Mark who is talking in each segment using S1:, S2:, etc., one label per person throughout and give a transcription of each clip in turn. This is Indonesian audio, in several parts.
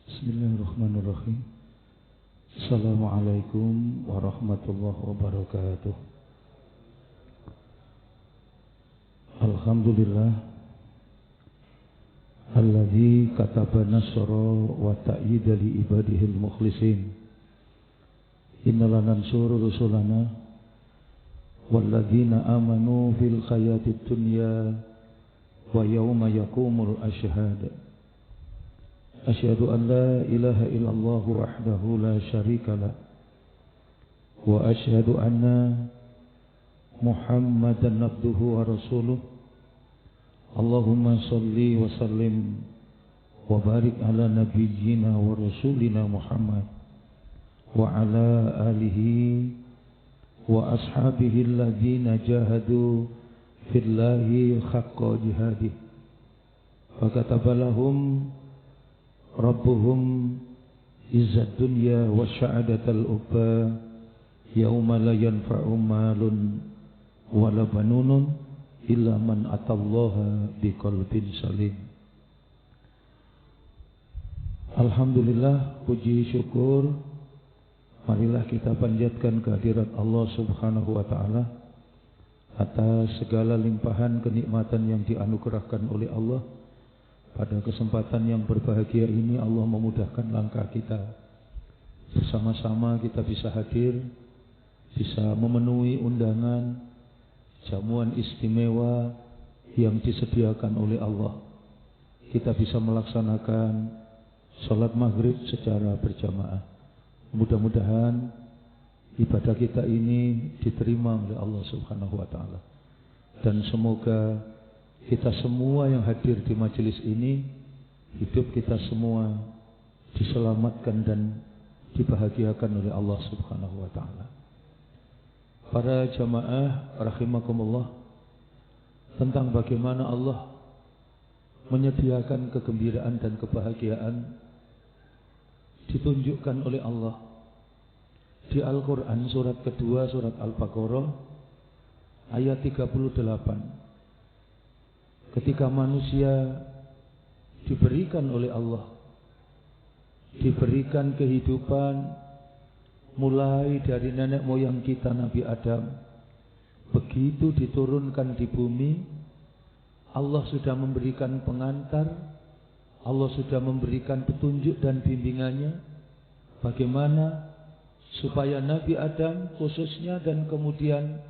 S1: Bismillahirrahmanirrahim. Assalamualaikum warahmatullahi wabarakatuh. Alhamdulillah alladzi kataba nasra wa ta'yida li ibadihil mukhlisin. Inna lanansuru rusulana walladzina amanu fil hayatid dunya wa yawma yaqumul ashhad. Asyhadu an la ilaha illallah wahdahu la syarika lah wa asyhadu anna Muhammadan abduhu wa rasuluh. Allahumma salli wa sallim wa barik ala nabiyyina wa rasulina Muhammad wa ala alihi wa ashabihi alladzina jahadu fillahi haqqa jihadih wa kataba lahum Rabbuhum izzad dunya wa sya'adatal ukhra yauma la yanfa'u malun wala banunun illa man atallaha biqalbin salim. Alhamdulillah, puji syukur marilah kita panjatkan kehadirat Allah Subhanahu wa taala atas segala limpahan kenikmatan yang dianugerahkan oleh Allah. Pada kesempatan yang berbahagia ini Allah memudahkan langkah kita. Bersama-sama kita bisa hadir, bisa memenuhi undangan jamuan istimewa yang disediakan oleh Allah. Kita bisa melaksanakan salat maghrib secara berjamaah. Mudah-mudahan ibadah kita ini diterima oleh Allah Subhanahu wa taala. Dan semoga kita semua yang hadir di majelis ini, hidup kita semua diselamatkan dan dibahagiakan oleh Allah Subhanahu wa taala. Para jamaah rahimakumullah, tentang bagaimana Allah menyediakan kegembiraan dan kebahagiaan ditunjukkan oleh Allah di Al-Qur'an surat kedua, surat Al-Baqarah ayat 38. Ketika manusia diberikan oleh Allah, diberikan kehidupan mulai dari nenek moyang kita Nabi Adam, begitu diturunkan di bumi, Allah sudah memberikan pengantar, Allah sudah memberikan petunjuk dan bimbingannya bagaimana supaya Nabi Adam khususnya dan kemudian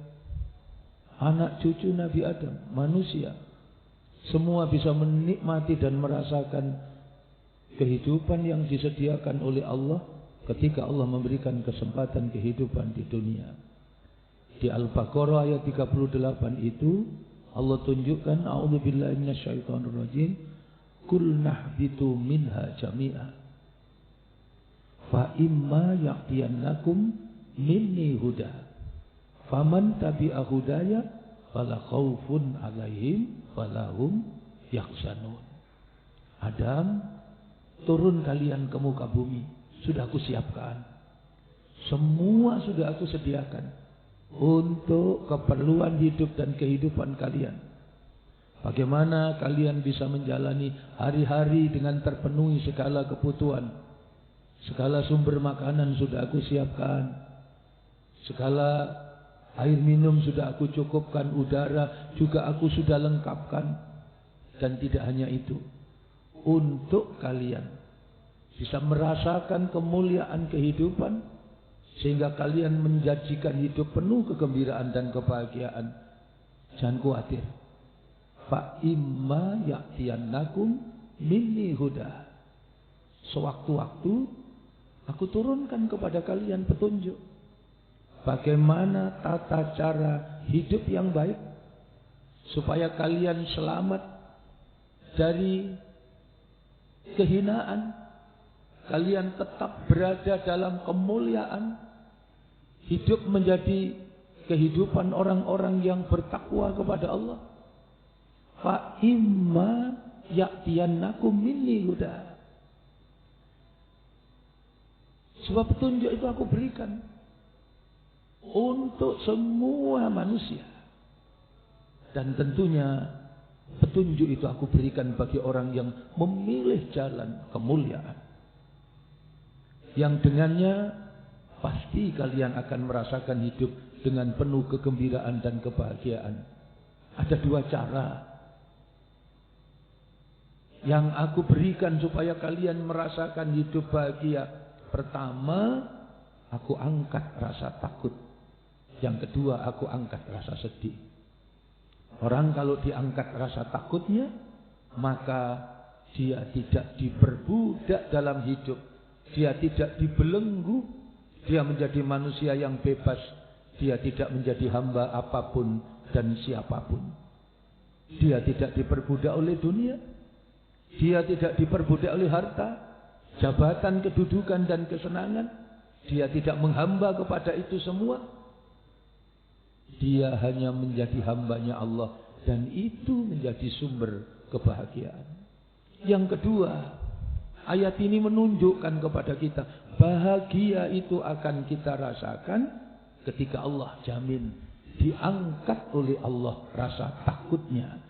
S1: anak cucu Nabi Adam, manusia, semua bisa menikmati dan merasakan kehidupan yang disediakan oleh Allah ketika Allah memberikan kesempatan kehidupan di dunia. Di Al-Baqarah ayat 38 itu Allah tunjukkan, a'udzubillahi minasyaitonirrajim, kul nahbitu minha jami'a fa imma ya'tiyannakum minni huda faman tabi'a hudaya fala khaufun 'alaihim walahum yahzanun. Adam, turun kalian ke muka bumi, sudah aku siapkan. Semua sudah aku sediakan untuk keperluan hidup dan kehidupan kalian. Bagaimana kalian bisa menjalani hari-hari dengan terpenuhi segala kebutuhan. Segala sumber makanan sudah aku siapkan. Segala air minum sudah aku cukupkan, udara juga aku sudah lengkapkan. Dan tidak hanya itu, untuk kalian bisa merasakan kemuliaan kehidupan, sehingga kalian menjanjikan hidup penuh kegembiraan dan kebahagiaan. Jangan khawatir. Fa imma ya'tiyannakum minni huda. Sewaktu-waktu aku turunkan kepada kalian petunjuk. Bagaimana tata cara hidup yang baik supaya kalian selamat dari kehinaan, kalian tetap berada dalam kemuliaan, hidup menjadi kehidupan orang-orang yang bertakwa kepada Allah. Fa imma ya'tiyannakum minni huda. Sebab petunjuk itu aku berikan untuk semua manusia. Dan tentunya petunjuk itu aku berikan bagi orang yang memilih jalan kemuliaan. yang dengannya pasti kalian akan merasakan hidup dengan penuh kegembiraan dan kebahagiaan. Ada dua cara yang aku berikan supaya kalian merasakan hidup bahagia. Pertama, aku angkat rasa takut. Yang kedua, aku angkat rasa sedih. Orang kalau diangkat rasa takutnya, maka dia tidak diperbudak dalam hidup. Dia tidak dibelenggu. Dia menjadi manusia yang bebas. Dia tidak menjadi hamba apapun dan siapapun. Dia tidak diperbudak oleh dunia. Dia tidak diperbudak oleh harta, jabatan, kedudukan, dan kesenangan. Dia tidak menghamba kepada itu semua. Dia hanya menjadi hambanya Allah. Dan itu menjadi sumber kebahagiaan. Yang kedua, ayat ini menunjukkan kepada kita, bahagia itu akan kita rasakan ketika Allah jamin. Diangkat oleh Allah rasa takutnya.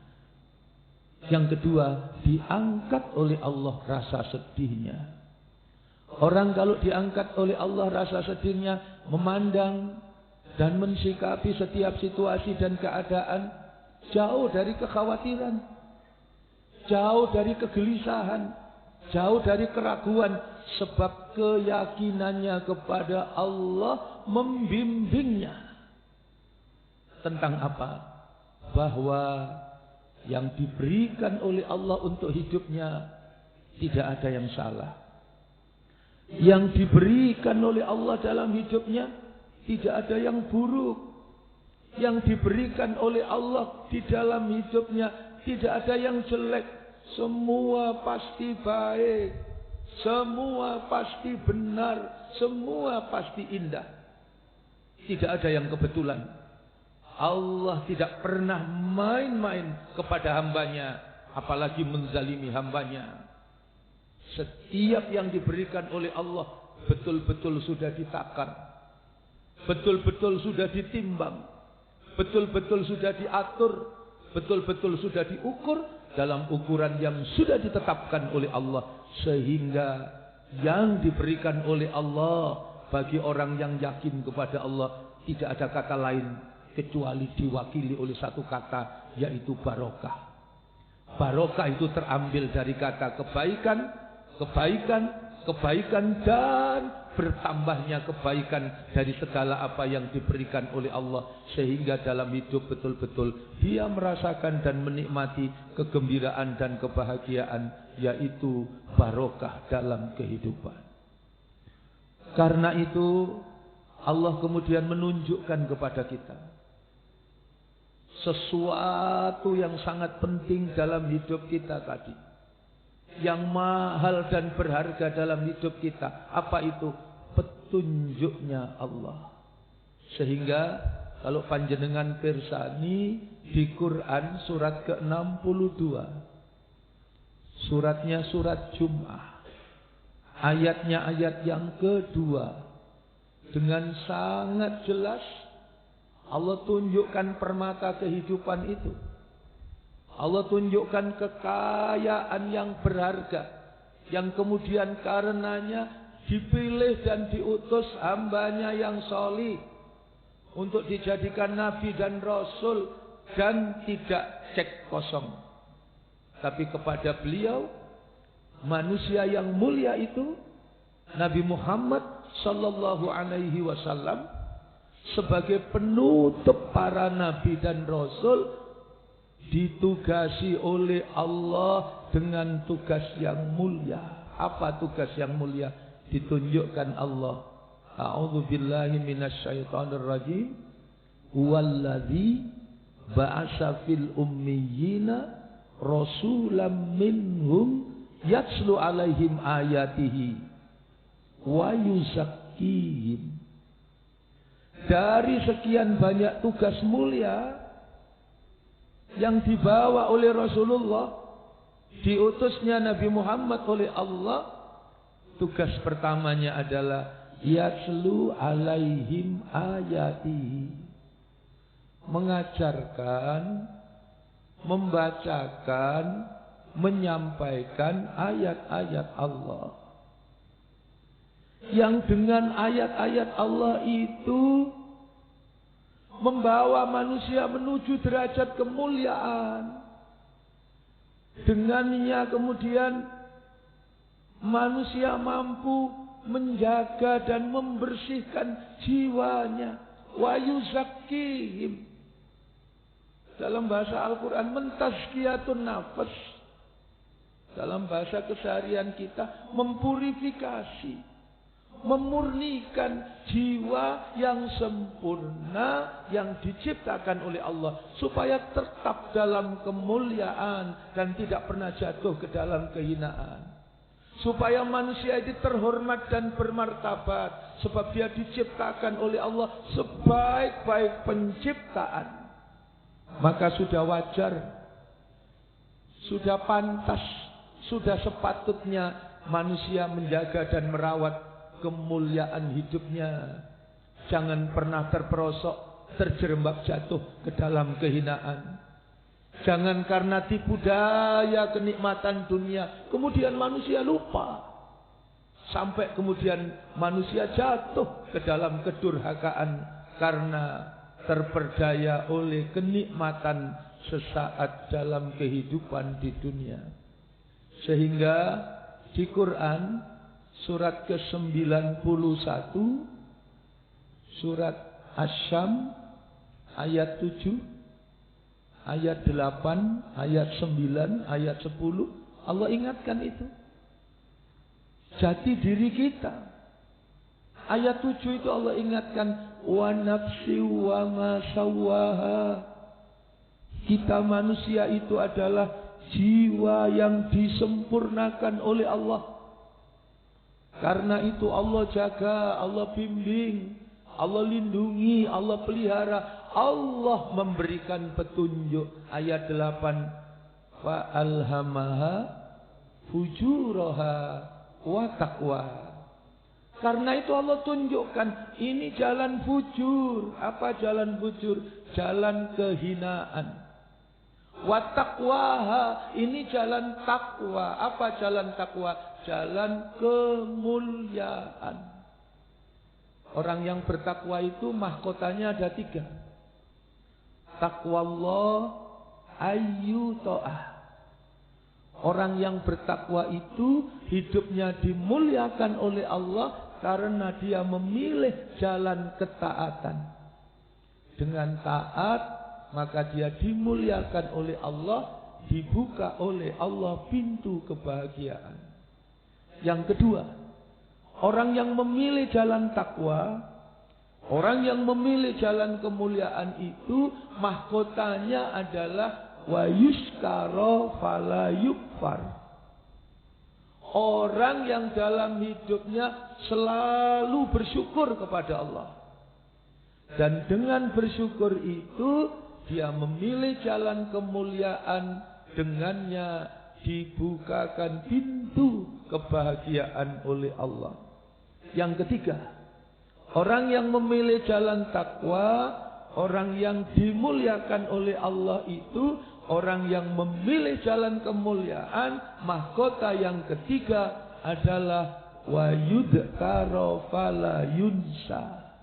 S1: Yang kedua, diangkat oleh Allah rasa sedihnya. Orang kalau diangkat oleh Allah rasa sedihnya, memandang dan mensikapi setiap situasi dan keadaan jauh dari kekhawatiran, jauh dari kegelisahan, jauh dari keraguan, sebab keyakinannya kepada Allah membimbingnya. Tentang apa? Bahwa yang diberikan oleh Allah untuk hidupnya tidak ada yang salah. Yang diberikan oleh Allah dalam hidupnya tidak ada yang buruk. Yang diberikan oleh Allah di dalam hidupnya tidak ada yang jelek. Semua pasti baik. Semua pasti benar. Semua pasti indah. Tidak ada yang kebetulan. Allah tidak pernah main-main kepada hambanya, apalagi menzalimi hambanya. Setiap yang diberikan oleh Allah betul-betul sudah ditakar, betul-betul sudah ditimbang, betul-betul sudah diatur, betul-betul sudah diukur dalam ukuran yang sudah ditetapkan oleh Allah. Sehingga yang diberikan oleh Allah bagi orang yang yakin kepada Allah tidak ada kata lain kecuali diwakili oleh satu kata, yaitu barokah. Barokah itu terambil dari kata kebaikan, kebaikan, kebaikan, dan bertambahnya kebaikan dari segala apa yang diberikan oleh Allah. Sehingga dalam hidup betul-betul dia merasakan dan menikmati kegembiraan dan kebahagiaan, yaitu barokah dalam kehidupan. Karena itu Allah kemudian menunjukkan kepada kita sesuatu yang sangat penting dalam hidup kita tadi, yang mahal dan berharga dalam hidup kita. Apa itu? Petunjuknya Allah. Sehingga kalau panjenengan pirsani di Quran surat ke-62, suratnya surat Jum'ah, ayatnya ayat yang kedua, dengan sangat jelas Allah tunjukkan permata kehidupan itu. Allah tunjukkan kekayaan yang berharga, yang kemudian karenanya dipilih dan diutus hambanya yang solih untuk dijadikan nabi dan rasul, dan tidak cek kosong. Tapi kepada beliau, manusia yang mulia itu, Nabi Muhammad sallallahu alaihi wasallam, sebagai penutup para nabi dan rasul, ditugasi oleh Allah dengan tugas yang mulia. Apa tugas yang mulia? Ditunjukkan Allah, a'udzu billahi minasyaitonir rajim, huwallazi ba'asa fil ummiyina rasulam minhum yatslu alaihim ayatihi wa yuzakkihim. Dari sekian banyak tugas mulia yang dibawa oleh Rasulullah, diutusnya Nabi Muhammad oleh Allah, tugas pertamanya adalah yatslu alaihim ayatihi, mengajarkan, membacakan, menyampaikan ayat-ayat Allah. yang dengan ayat-ayat Allah itu membawa manusia menuju derajat kemuliaan. Dengannya kemudian manusia mampu menjaga dan membersihkan jiwanya. Wa yuzakkihim. Dalam bahasa Al-Quran, mentazkiyatun nafas. Dalam bahasa keseharian kita, mempurifikasi, memurnikan jiwa yang sempurna yang diciptakan oleh Allah supaya tetap dalam kemuliaan dan tidak pernah jatuh ke dalam kehinaan. Supaya manusia itu terhormat dan bermartabat sebab dia diciptakan oleh Allah sebaik-baik penciptaan. Maka sudah wajar, sudah pantas, sudah sepatutnya manusia menjaga dan merawat kemuliaan hidupnya. Jangan pernah terperosok, terjerembab jatuh ke dalam kehinaan. Jangan karena tipu daya kenikmatan dunia kemudian manusia lupa, sampai kemudian manusia jatuh ke dalam kedurhakaan karena terperdaya oleh kenikmatan sesaat dalam kehidupan di dunia. Sehingga di Quran surat ke-91, surat Asy-Syam ayat 7, ayat 8, ayat 9, ayat 10, Allah ingatkan itu. Jati diri kita. Ayat 7 itu Allah ingatkan, wa nafsi wa ma sawwaha. Kita manusia itu adalah jiwa yang disempurnakan oleh Allah. Karena itu Allah jaga, Allah bimbing, Allah lindungi, Allah pelihara, Allah memberikan petunjuk. Ayat 8, fa alhamaha fujuraha wa taqwa. Karena itu Allah tunjukkan ini jalan fujur. Apa jalan fujur? Jalan kehinaan. Wa taqwaha, ini jalan takwa. Apa jalan takwa? Jalan kemuliaan. Orang yang bertakwa itu mahkotanya ada 3. Taqwallah ayyuta'ah. Orang yang bertakwa itu hidupnya dimuliakan oleh Allah karena dia memilih jalan ketaatan. Dengan taat maka dia dimuliakan oleh Allah, dibuka oleh Allah pintu kebahagiaan. Yang kedua, orang yang memilih jalan takwa, orang yang memilih jalan kemuliaan itu mahkotanya adalah wa yuskara fala yukfar. Orang yang dalam hidupnya selalu bersyukur kepada Allah. Dan dengan bersyukur itu dia memilih jalan kemuliaan, dengannya dibukakan pintu kebahagiaan oleh Allah. Yang ketiga, orang yang memilih jalan takwa, orang yang dimuliakan oleh Allah itu orang yang memilih jalan kemuliaan. Mahkota yang ketiga adalah wa yudhkara fala yunsa.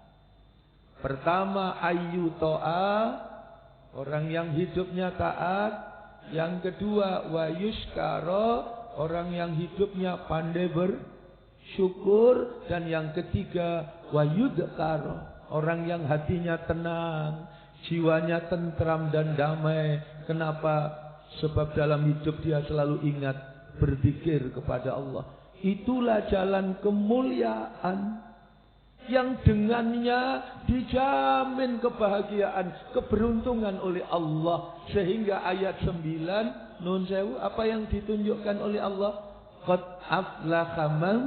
S1: Pertama ayyuto'a, orang yang hidupnya taat. Yang kedua wa yuskara, orang yang hidupnya pandai bersyukur. Dan yang ketiga wa yudhkara, orang yang hatinya tenang, jiwanya tentram dan damai. Kenapa? Sebab dalam hidup dia selalu ingat berzikir kepada Allah. Itulah jalan kemuliaan yang dengannya dijamin kebahagiaan, keberuntungan oleh Allah. Sehingga ayat 9 nun sewu, apa yang ditunjukkan oleh Allah? Qad aflaha man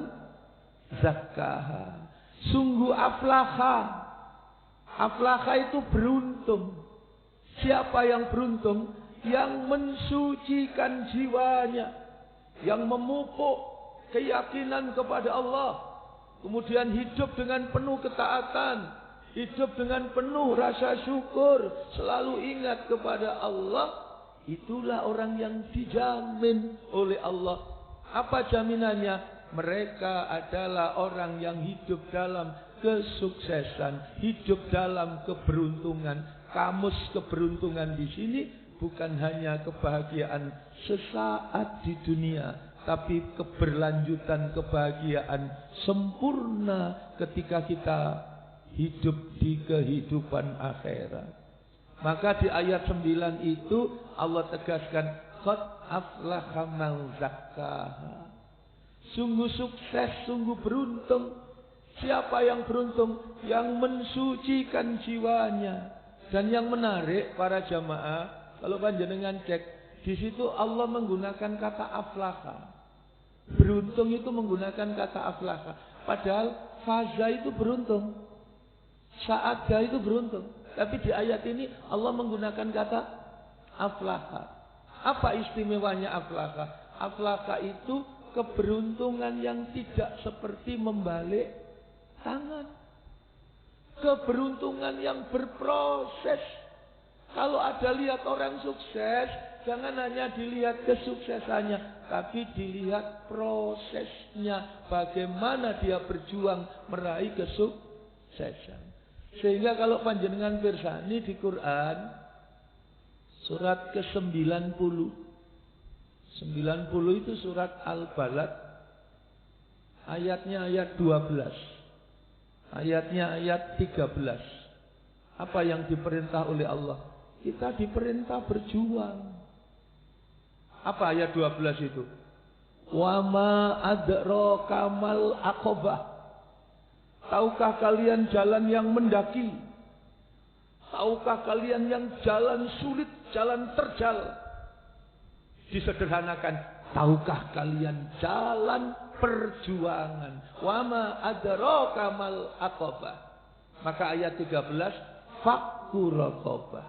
S1: zakkaha. Sungguh aflaha. Aflaha itu beruntung. Siapa yang beruntung? Yang mensucikan jiwanya, yang memupuk keyakinan kepada Allah, kemudian hidup dengan penuh ketaatan, hidup dengan penuh rasa syukur, selalu ingat kepada Allah. Itulah orang yang dijamin oleh Allah. Apa jaminannya?
S2: mereka adalah orang yang hidup dalam kesuksesan, hidup dalam keberuntungan. Kamus keberuntungan di sini bukan hanya kebahagiaan sesaat di dunia, tapi keberlanjutan kebahagiaan sempurna ketika kita hidup di kehidupan akhirat. Maka di ayat 9 itu Allah tegaskan, qad aflaha man zakkaha. Sungguh sukses, sungguh beruntung. Siapa yang beruntung? Yang mensucikan jiwanya. Dan yang menarik para jamaah, kalau panjenengan cek, di situ Allah menggunakan kata aflaha. Beruntung itu menggunakan kata aflaha. Padahal faza itu beruntung, sa'ada itu beruntung. Tapi di ayat ini Allah menggunakan kata aflaha. Apa istimewanya aflaha? Aflaha itu keberuntungan yang tidak seperti membalik tangan. Keberuntungan yang berproses. Kalau ada lihat orang sukses, jangan hanya dilihat kesuksesannya, tapi dilihat prosesnya. Bagaimana dia berjuang meraih kesuksesan. Sehingga kalau panjenengan pirsani di Quran surat ke-90. 90 itu surat Al-Balad. Ayatnya ayat 12. Ayatnya ayat 13. Apa yang diperintah oleh Allah? Kita diperintah berjuang. Apa ayat 12 itu? Wa ma adraka mal aqabah. Tahukah kalian jalan yang mendaki? Tahukah kalian yang jalan sulit, jalan terjal? Disederhanakan, tahukah kalian jalan perjuangan? Wa ma adraka mal aqabah. Maka ayat 13, fakku raqabah.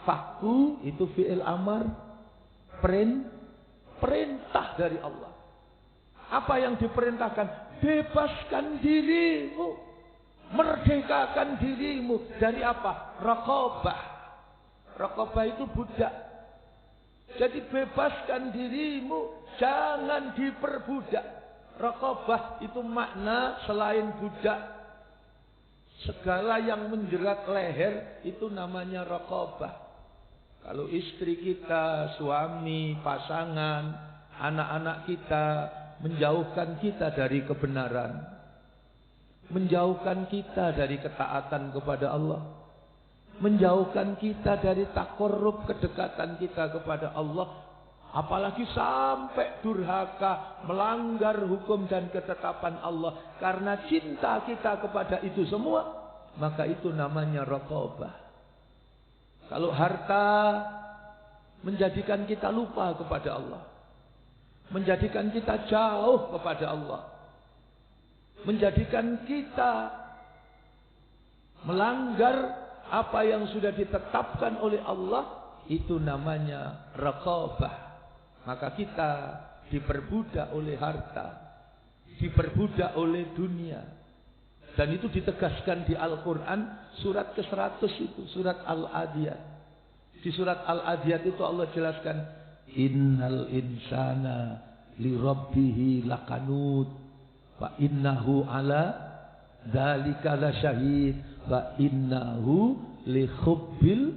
S2: Fakku itu fi'il amar, perintah dari Allah. Apa yang diperintahkan? Bebaskan dirimu, merdekakan dirimu dari apa? Raqabah. Raqabah itu budak. Jadi bebaskan dirimu, jangan diperbudak. Raqabah itu makna selain budak, segala yang menjerat leher itu namanya raqabah. Kalau istri kita, suami, pasangan, anak-anak kita menjauhkan kita dari kebenaran, menjauhkan kita dari ketaatan kepada Allah, menjauhkan kita dari takorrub, kedekatan kita kepada Allah, apalagi sampai durhaka, melanggar hukum dan ketetapan Allah karena cinta kita kepada itu semua, maka itu namanya raqabah. Kalau harta menjadikan kita lupa kepada Allah, menjadikan kita jauh kepada Allah, menjadikan kita melanggar apa yang sudah ditetapkan oleh Allah, itu namanya raqabah. Maka kita diperbudak oleh harta, diperbudak oleh dunia. Dan itu ditegaskan di Al-Quran surat ke-100 itu, surat Al-Adiyat. Di surat Al-Adiyat itu Allah jelaskan, innal insana li rabbihi lakanut wa innahu ala dzalika lasyahid wa innahu li hubbil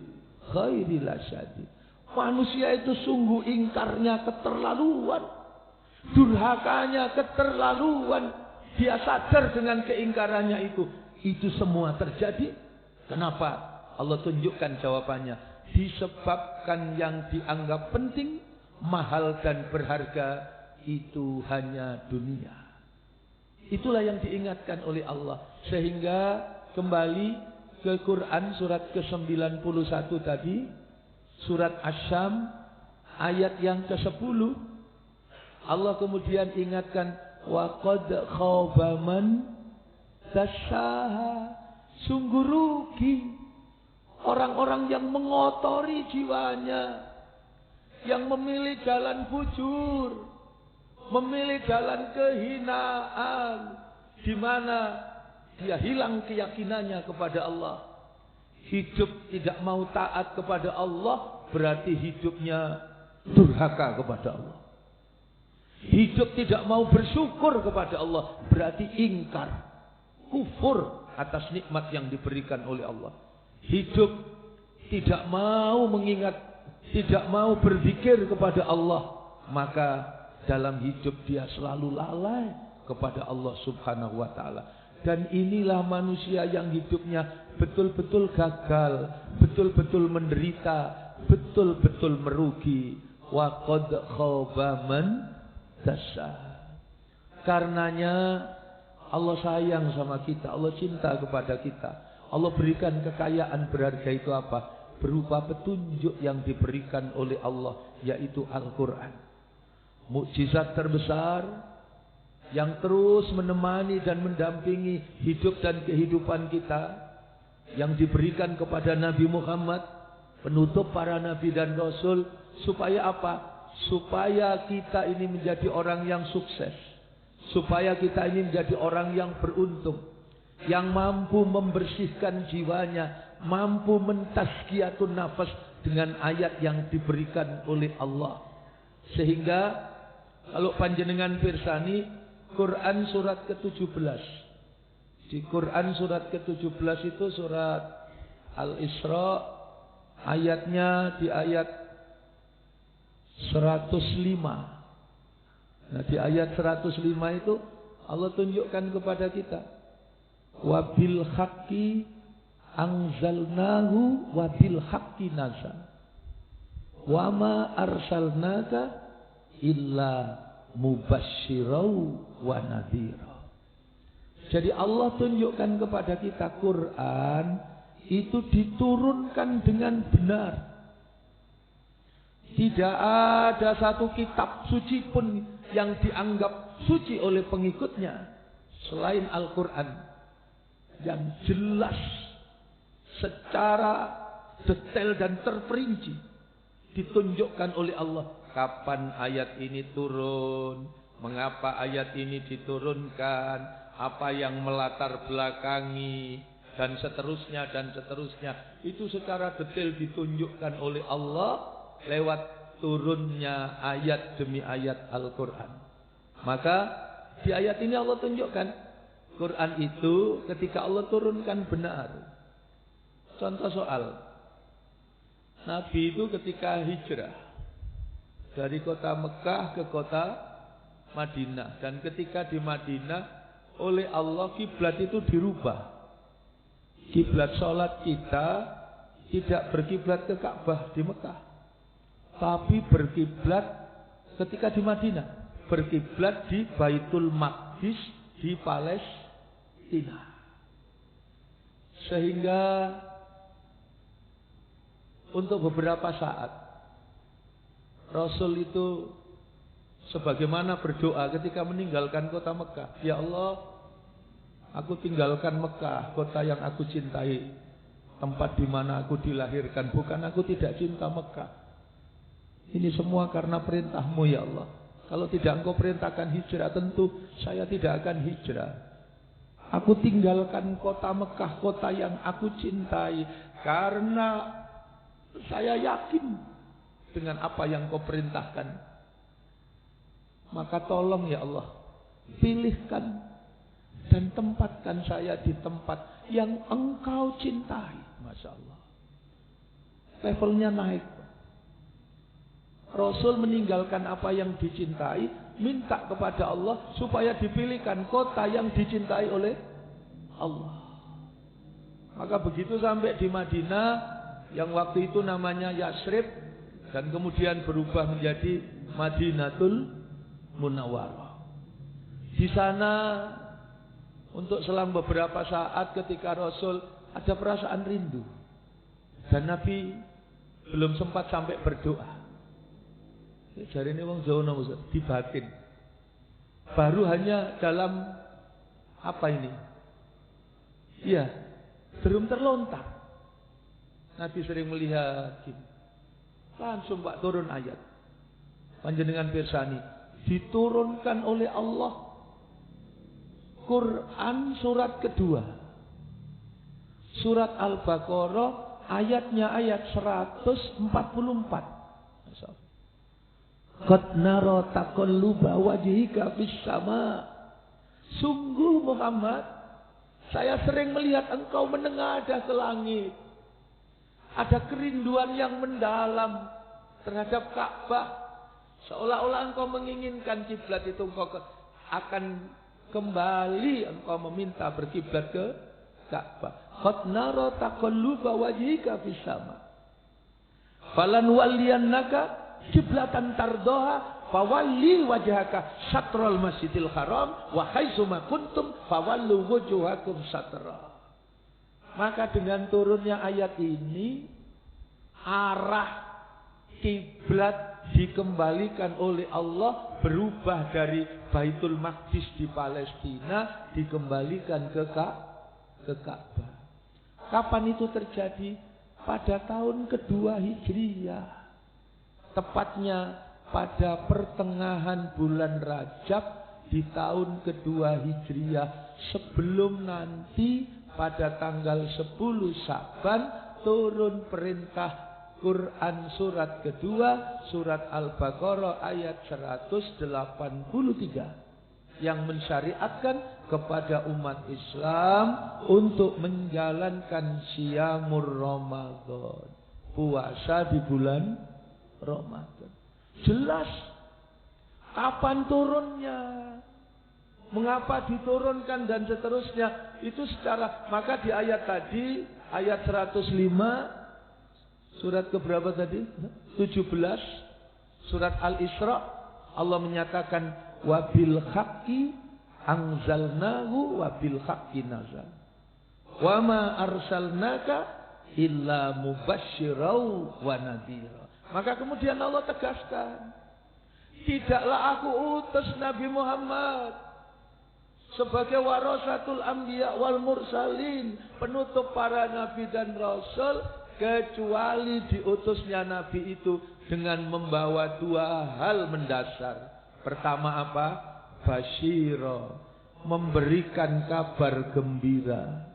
S2: khairi lasyadid. Manusia itu sungguh ingkarnya keterlaluan, durhakanya keterlaluan. Dia sadar dengan keingkarannya itu. Itu semua terjadi. Kenapa? Allah tunjukkan jawabannya. Disebabkan yang dianggap penting, mahal dan berharga itu hanya dunia. Itulah yang diingatkan oleh Allah. Sehingga kembali ke Quran surat ke-91 tadi, surat Asy-Syam ayat yang ke-10, Allah kemudian ingatkan, wa qad khaba man dassaha. Sungguh rugi orang-orang yang mengotori jiwanya, yang memilih jalan bujur, memilih jalan kehinaan, di mana dia hilang keyakinannya kepada Allah. Hidup tidak mau taat kepada Allah berarti hidupnya durhaka kepada Allah. Hidup tidak mau bersyukur kepada Allah berarti ingkar, kufur atas nikmat yang diberikan oleh Allah. Hidup tidak mau mengingat, tidak mau berzikir kepada Allah, maka dalam hidup dia selalu lalai kepada Allah Subhanahu wa taala. Dan inilah manusia yang hidupnya betul-betul gagal, betul-betul menderita, betul-betul merugi. Wa qad khaba man dasar. Karenanya Allah sayang sama kita, Allah cinta kepada kita. Allah berikan kekayaan berharga itu apa? Berupa petunjuk yang diberikan oleh Allah, yaitu Al-Quran. Mukjizat terbesar yang terus menemani dan mendampingi hidup dan kehidupan kita, yang diberikan kepada Nabi Muhammad, penutup para nabi dan rasul. Supaya apa? Supaya kita ini menjadi orang yang sukses, supaya kita ini menjadi orang yang beruntung, yang mampu membersihkan jiwanya, mampu mentazkiyatun nafas dengan ayat yang diberikan oleh Allah. Sehingga kalau panjenengan pirsani Quran surat ke-17, di Quran surat ke-17 itu surat Al-Isra, ayatnya di ayat 105. Nah, di ayat 105 itu Allah tunjukkan kepada kita, wabil haqqi anzalnahu wabil haqqi nazal wa ma arsalnaka illa mubasysyirau wa nadhira. Jadi Allah tunjukkan kepada kita Quran itu diturunkan dengan benar. Tidak ada satu kitab suci pun yang dianggap suci oleh pengikutnya selain Al-Quran, yang jelas secara detail dan terperinci ditunjukkan oleh Allah kapan ayat ini turun, mengapa ayat ini diturunkan, apa yang melatar belakangi, dan seterusnya dan seterusnya. Itu secara detail ditunjukkan oleh Allah lewat turunnya ayat demi ayat Al-Quran. Maka di ayat ini Allah tunjukkan Quran itu ketika Allah turunkan benar. Contoh soal Nabi itu ketika hijrah dari kota Mekah ke kota Madinah, dan ketika di Madinah oleh Allah kiblat itu dirubah. Kiblat sholat kita tidak berkiblat ke Ka'bah di Mekah, tapi berkiblat ketika di Madinah, berkiblat di Baitul Maqdis di Palestina. Sehingga untuk beberapa saat Rasul itu sebagaimana berdoa ketika meninggalkan kota Mekah, ya Allah, aku tinggalkan Mekah, kota yang aku cintai, tempat di mana aku dilahirkan. Bukan aku tidak cinta Mekah, ini semua karena perintahmu ya Allah. Kalau tidak engkau perintahkan hijrah, tentu saya tidak akan hijrah. Aku tinggalkan kota Mekah, kota yang aku cintai, karena saya yakin dengan apa yang kau perintahkan. Maka tolong ya Allah, pilihkan dan tempatkan saya di tempat yang engkau cintai. Masya Allah, levelnya naik. Rasul meninggalkan apa yang dicintai, minta kepada Allah supaya dipilihkan kota yang dicintai oleh Allah. Maka begitu sampai di Madinah, yang waktu itu namanya Yasrib, dan kemudian berubah menjadi Madinatul Munawwarah. Di sana untuk selang beberapa saat ketika Rasul ada perasaan rindu, dan Nabi belum sempat sampai berdoa. Jari ini wong Jawa Ustaz, di batin. Baru hanya dalam apa ini? Iya, belum terlontar. Nabi sering melihat gini. Langsung Pak turun ayat. Panjenengan pirsani, diturunkan oleh Allah Quran surat kedua, surat Al-Baqarah, ayatnya ayat 144. Qad nara taqalluba wajhika fis sama. Sungguh Muhammad, saya sering melihat engkau menengadah ke langit. Ada kerinduan yang mendalam terhadap Ka'bah. Seolah-olah engkau menginginkan kiblat itu engkau akan kembali, engkau meminta berkiblat ke Ka'bah. Qad nara taqalluba wajhika fis sama. Falan walliyannaka qiblatan tardoha fawalli wajhaka syatral masjidil haram wa haitsuma kuntum fawallu wujuhakum syatra. Maka dengan turunnya ayat ini, arah kiblat dikembalikan oleh Allah, berubah dari Baitul Maqdis di Palestina dikembalikan ke Ka'bah. Kapan itu terjadi? Pada tahun kedua Hijriah. Tepatnya pada pertengahan bulan Rajab di tahun kedua Hijriah. Sebelum nanti pada tanggal 10 Sa'ban turun perintah Quran surat kedua, surat Al-Baqarah ayat 183. Yang mensyariatkan kepada umat Islam untuk menjalankan Syiyamur Ramadan, puasa di bulan Ramadan. Jelas kapan turunnya, mengapa diturunkan dan seterusnya. Itu secara, maka di ayat tadi, ayat 105, surat keberapa tadi? 17, surat Al-Isra, Allah menyatakan wabil haqqi anzalnahu wabil haqqi nazal. Wa ma arsalnaka illa mubasysyirau wa nadhira. Maka kemudian Allah tegaskan, tidaklah aku utus Nabi Muhammad sebagai warasatul anbiya wal mursalin, penutup para nabi dan rasul, kecuali diutusnya nabi itu dengan membawa dua hal mendasar. Pertama apa? Basyira, memberikan kabar gembira,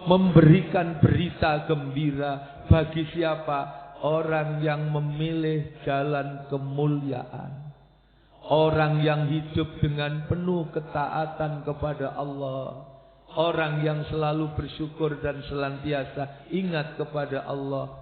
S2: memberikan berita gembira bagi siapa? Orang yang memilih jalan kemuliaan, orang yang hidup dengan penuh ketaatan kepada Allah, orang yang selalu bersyukur dan senantiasa ingat kepada Allah,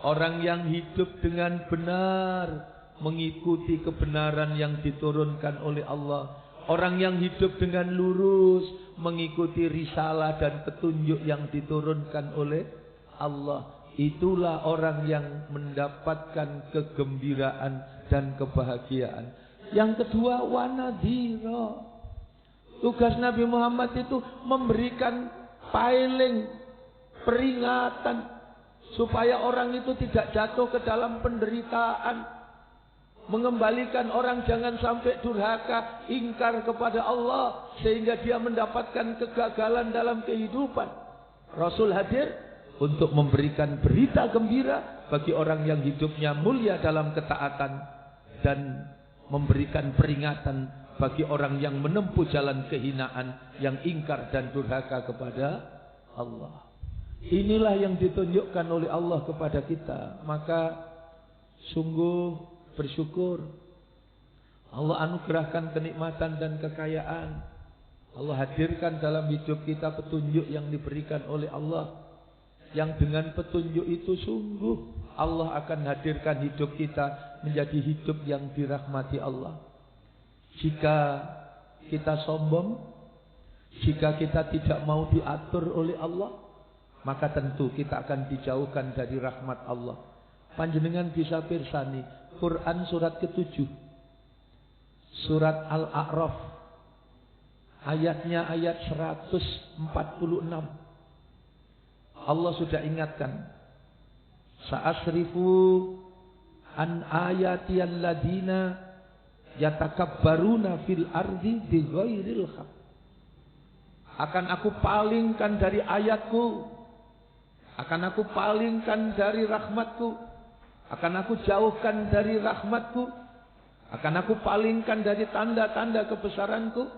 S2: orang yang hidup dengan benar, mengikuti kebenaran yang diturunkan oleh Allah, orang yang hidup dengan lurus, mengikuti risalah dan petunjuk yang diturunkan oleh Allah. Itulah orang yang mendapatkan kegembiraan dan kebahagiaan. Yang kedua, wanadhira. Tugas Nabi Muhammad itu memberikan paling peringatan supaya orang itu tidak jatuh ke dalam penderitaan, mengembalikan orang jangan sampai durhaka, ingkar kepada Allah sehingga dia mendapatkan kegagalan dalam kehidupan. Rasul hadir untuk memberikan berita gembira bagi orang yang hidupnya mulia dalam ketaatan, dan memberikan peringatan bagi orang yang menempuh jalan kehinaan, yang ingkar dan durhaka kepada Allah. Inilah yang ditunjukkan oleh Allah kepada kita. Maka sungguh bersyukur. Allah anugerahkan kenikmatan dan kekayaan. Allah hadirkan dalam hidup kita petunjuk yang diberikan oleh Allah, yang dengan petunjuk itu sungguh Allah akan hadirkan hidup kita menjadi hidup yang dirahmati Allah. Jika kita sombong, jika kita tidak mau diatur oleh Allah, maka tentu kita akan dijauhkan dari rahmat Allah. Panjenengan bisa pirsani Quran surat ke-7, surat Al-A'raf, ayatnya ayat 146. Allah sudah ingatkan, sa'asrifu an ayati alladina yatakabbaruna fil ardi bighairil haq. Akan aku palingkan dari ayatku, akan aku palingkan dari rahmatku, akan aku jauhkan dari rahmatku, akan aku palingkan dari tanda-tanda kebesaranku.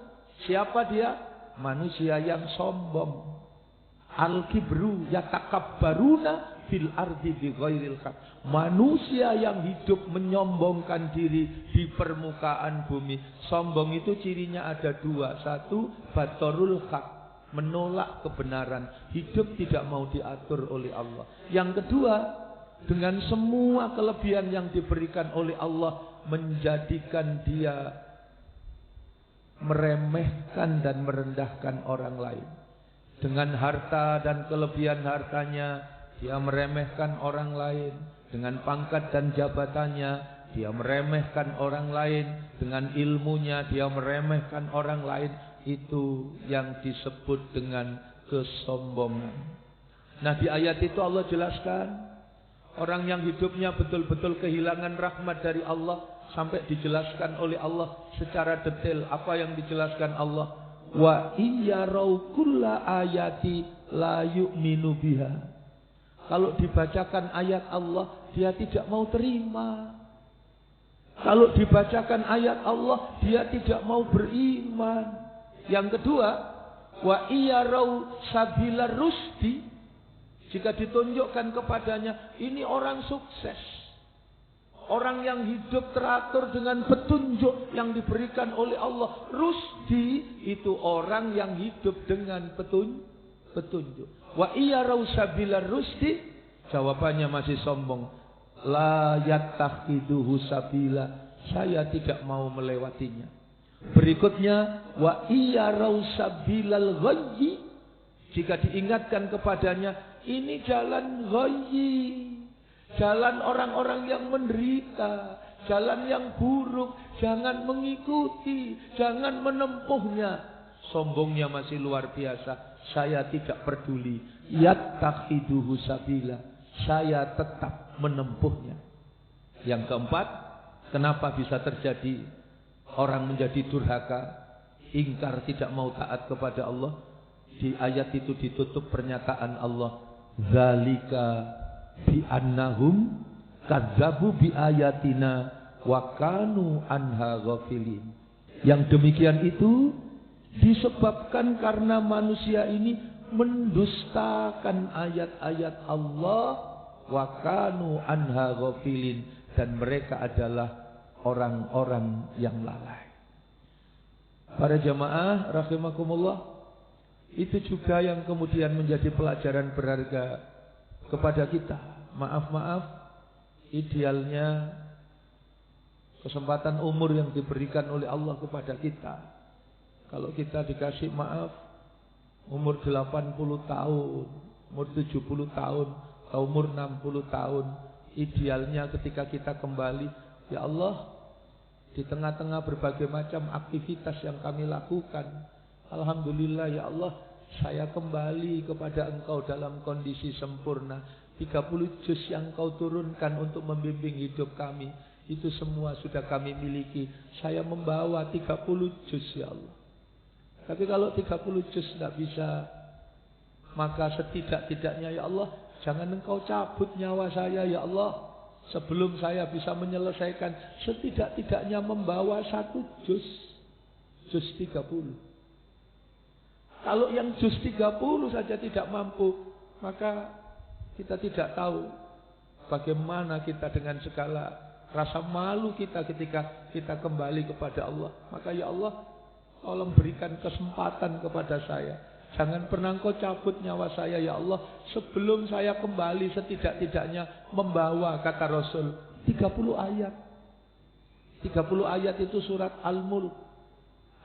S2: Siapa dia? Manusia yang sombong. Al-kibru yatakabbaruna fil ardi bighairil haq. Manusia yang hidup menyombongkan diri di permukaan bumi. Sombong itu cirinya ada dua. Satu, batorul haq, menolak kebenaran. Hidup tidak mau diatur oleh Allah. Yang kedua, dengan semua kelebihan yang diberikan oleh Allah, menjadikan dia meremehkan dan merendahkan orang lain. Dengan harta dan kelebihan hartanya, dia meremehkan orang lain. Dengan pangkat dan jabatannya, dia meremehkan orang lain. Dengan ilmunya, dia meremehkan orang lain. Itu yang disebut dengan kesombongan. Nah, di ayat itu Allah jelaskan, orang yang hidupnya betul-betul kehilangan rahmat dari Allah, sampai dijelaskan oleh Allah secara detail. Apa yang dijelaskan Allah? Wa iyyarau kulla ayati la yu'minu biha. Kalau dibacakan ayat Allah, dia tidak mau terima. Kalau dibacakan ayat Allah, dia tidak mau beriman. Yang kedua, wa iyyarau sabila rusdi. Jika ditunjukkan kepadanya, ini orang sukses, orang yang hidup teratur dengan petunjuk yang diberikan oleh Allah. Rusdi itu orang yang hidup dengan petunjuk. Wa iyyarau sabila rusdi, jawabannya masih sombong. La yattakhiduhu sabila, saya tidak mau melewatinya. Berikutnya, wa iyyarau sabilal ghayyi, jika diingatkan kepadanya, ini jalan ghayyi, jalan orang-orang yang menderita, jalan yang buruk, jangan mengikuti, jangan menempuhnya. Sombongnya masih luar biasa. Saya tidak peduli. Yattakhiduhu sabila, saya tetap menempuhnya. Yang keempat, kenapa bisa terjadi orang menjadi durhaka, ingkar, tidak mau taat kepada Allah? Di ayat itu ditutup pernyataan Allah, zalika bi annahum kadzabu bi ayatina wa kanu anha ghafilin. Yang demikian itu disebabkan karena manusia ini mendustakan ayat-ayat Allah, wa kanu anha ghafilin, dan mereka adalah orang-orang yang lalai. Para jamaah rahimakumullah, itu juga yang kemudian menjadi pelajaran berharga kepada kita. Maaf, idealnya kesempatan umur yang diberikan oleh Allah kepada kita, kalau kita dikasih maaf umur 80 tahun, umur 70 tahun, atau umur 60 tahun, idealnya ketika kita kembali, ya Allah, di tengah-tengah berbagai macam aktivitas yang kami lakukan, alhamdulillah ya Allah, saya kembali kepada Engkau dalam kondisi sempurna. 30 juz yang Kau turunkan untuk membimbing hidup kami, itu semua sudah kami miliki. Saya membawa 30 juz ya Allah. Tapi kalau 30 juz tidak bisa, maka setidak-tidaknya ya Allah, jangan Engkau cabut nyawa saya ya Allah, sebelum saya bisa menyelesaikan setidak-tidaknya membawa 1 juz 30. Kalau yang juz 30 saja tidak mampu, maka kita tidak tahu bagaimana kita dengan segala rasa malu kita ketika kita kembali kepada Allah. Maka ya Allah, tolong berikan kesempatan kepada saya. Jangan pernah Engkau cabut nyawa saya ya Allah, sebelum saya kembali setidak-tidaknya membawa, kata Rasul, 30 ayat. 30 ayat itu surat Al-Mulk.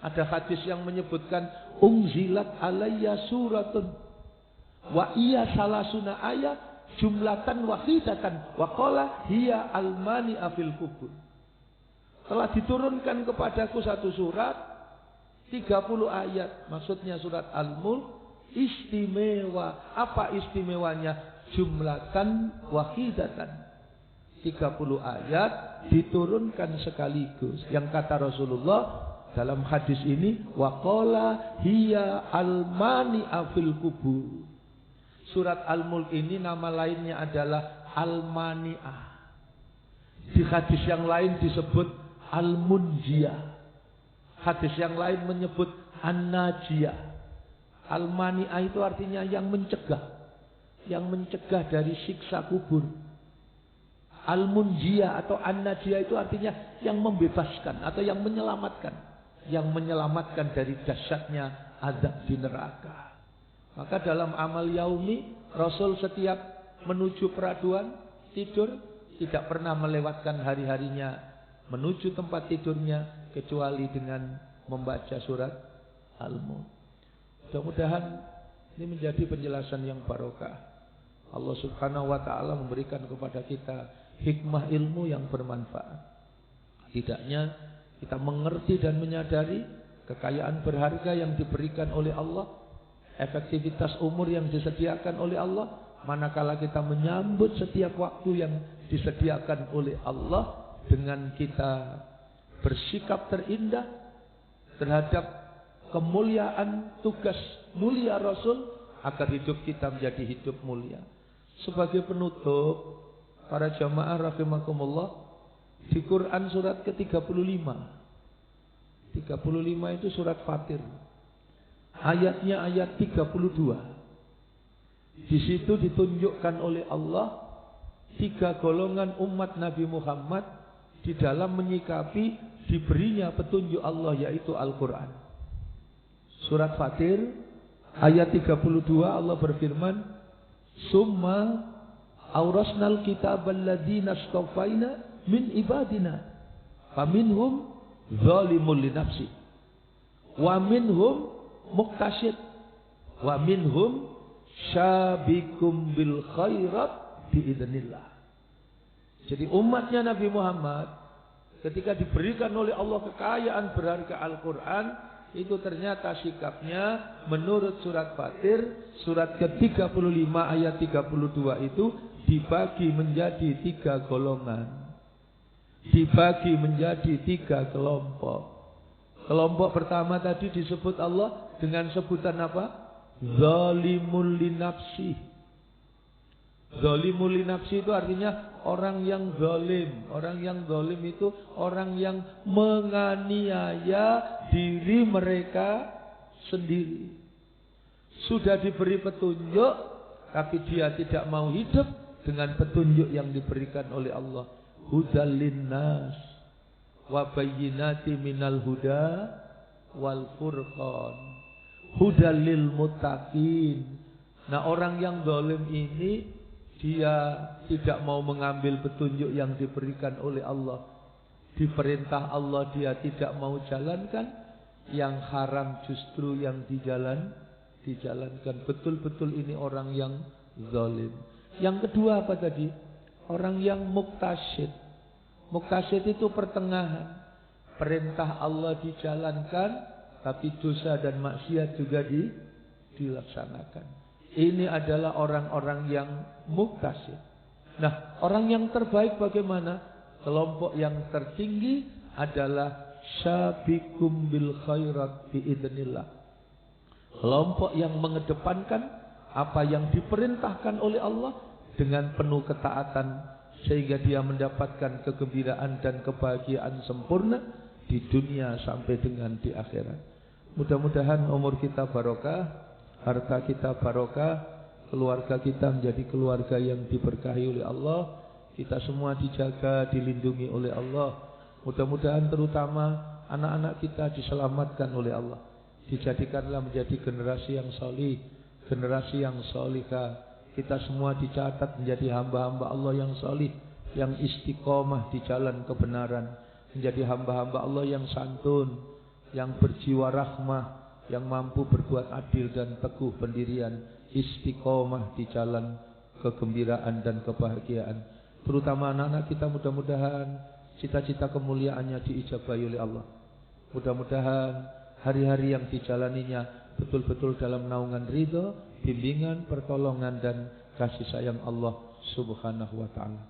S2: Ada hadis yang menyebutkan unzilat alayya suratun wa iya salasuna ayat jumlatan wahidatan wa qala hiya almani afil kubur. Telah diturunkan kepadaku satu surat 30 ayat, maksudnya surat Al-Mulk, istimewa. Apa istimewanya? Jumlatan wahidatan, 30 ayat diturunkan sekaligus. Yang kata Rasulullah dalam hadis ini, waqala hiya almani afil kubur. Surat Al-Mulk ini nama lainnya adalah Al-Mani'ah. Di hadis yang lain disebut Al-Munjiyah. Hadis yang lain menyebut An-Najiyah. Al-Mani'ah itu artinya yang mencegah. yang mencegah dari siksa kubur. Al-Munjiyah atau An-Najiyah itu artinya yang membebaskan atau yang menyelamatkan. Yang menyelamatkan dari dahsyatnya azab di neraka. Maka dalam amal yaumi, Rasul setiap menuju peraduan, tidur, tidak pernah melewatkan hari-harinya menuju tempat tidurnya kecuali dengan membaca surat Al-Mulk. Mudah-mudahan ini menjadi penjelasan yang barokah. Allah Subhanahu wa taala memberikan kepada kita hikmah ilmu yang bermanfaat. Tidaknya kita mengerti dan menyadari kekayaan berharga yang diberikan oleh Allah, efektivitas umur yang disediakan oleh Allah, manakala kita menyambut setiap waktu yang disediakan oleh Allah dengan kita bersikap terindah terhadap kemuliaan tugas mulia Rasul agar hidup kita menjadi hidup mulia. Sebagai penutup, para jamaah rahimakumullah, di Quran surat ke-35. 35 itu surat Fatir. Ayatnya ayat 32. Di situ ditunjukkan oleh Allah 3 golongan umat Nabi Muhammad di dalam menyikapi diberinya petunjuk Allah, yaitu Al-Quran. Surat Fatir ayat 32, Allah berfirman, "Summa aurasnal kitabal ladzina astafaina min ibadina faminhum zalimun li nafsi wa minhum muqtasid wa minhum syabikum bil khairat biidznillah." Jadi umatnya Nabi Muhammad ketika diberikan oleh Allah kekayaan berharga Al-Quran, itu ternyata sikapnya menurut surat Fatir surat ke-35 ayat 32 itu dibagi menjadi 3 golongan, dibagi menjadi 3 kelompok. Kelompok pertama tadi disebut Allah dengan sebutan apa? Zalimul linafsi. Zalimul linafsi itu artinya orang yang zalim. Orang yang zalim itu orang yang menganiaya diri mereka sendiri. Sudah diberi petunjuk, tapi dia tidak mau hidup dengan petunjuk yang diberikan oleh Allah. Hudal linnas wa bayyinati minal huda wal furqan. Hudal lil muttaqin. Nah, orang yang zalim ini dia tidak mau mengambil petunjuk yang diberikan oleh Allah. Diperintah Allah dia tidak mau jalankan, yang haram justru yang dijalankan. Betul-betul ini orang yang zalim. Yang kedua apa tadi? Orang yang muqtasid. Muqtasid itu pertengahan. Perintah Allah dijalankan, tapi dosa dan maksiat juga dilaksanakan. Ini adalah orang-orang yang muqtasid. Nah, orang yang terbaik bagaimana? Kelompok yang tertinggi adalah syabikum bil khairat biidznillah. Kelompok yang mengedepankan apa yang diperintahkan oleh Allah dengan penuh ketaatan, sehingga dia mendapatkan kegembiraan dan kebahagiaan sempurna di dunia sampai dengan di akhirat. Mudah-mudahan umur kita barokah, harta kita barokah, keluarga kita menjadi keluarga yang diberkahi oleh Allah, kita semua dijaga, dilindungi oleh Allah. Mudah-mudahan terutama anak-anak kita diselamatkan oleh Allah, dijadikanlah menjadi generasi yang solih, generasi yang solihah. Kita semua dicatat menjadi hamba-hamba Allah yang solih, yang istiqomah di jalan kebenaran, menjadi hamba-hamba Allah yang santun, yang berjiwa rahmah, yang mampu berbuat adil dan teguh pendirian, istiqomah di jalan kegembiraan dan kebahagiaan. Terutama anak-anak kita, mudah-mudahan cita-cita kemuliaannya diijabahi oleh Allah. Mudah-mudahan hari-hari yang dijalaninya betul-betul dalam naungan ridho, bimbingan, pertolongan dan kasih sayang Allah Subhanahu wa taala.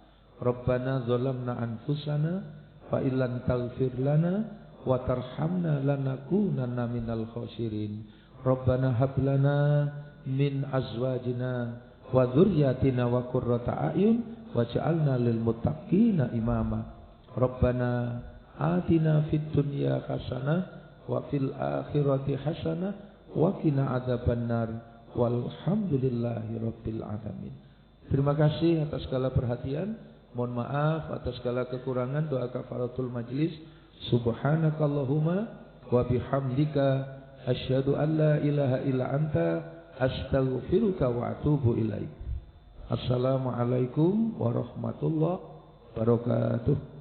S2: Rabbana zalamna anfusana fa illam taghfir lana wa tarhamna lanakunanna minal khosirin. Rabbana hab lana min azwajina wa dzurriyyatina wa qurrata a'yun waj'alna lil muttaqina imama. Rabbana atina fid dunya hasanah wa fil akhirati hasanah wa qina adzabannar. walhamdulillahirabbil alamin. Terima kasih atas segala perhatian. Mohon maaf atas segala kekurangan. Doa kafaratul majlis. Subhanakallahumma wa bihamdika asyhadu an la ilaha illa anta astaghfiruka wa atubu ilaik. Assalamualaikum warahmatullahi wabarakatuh.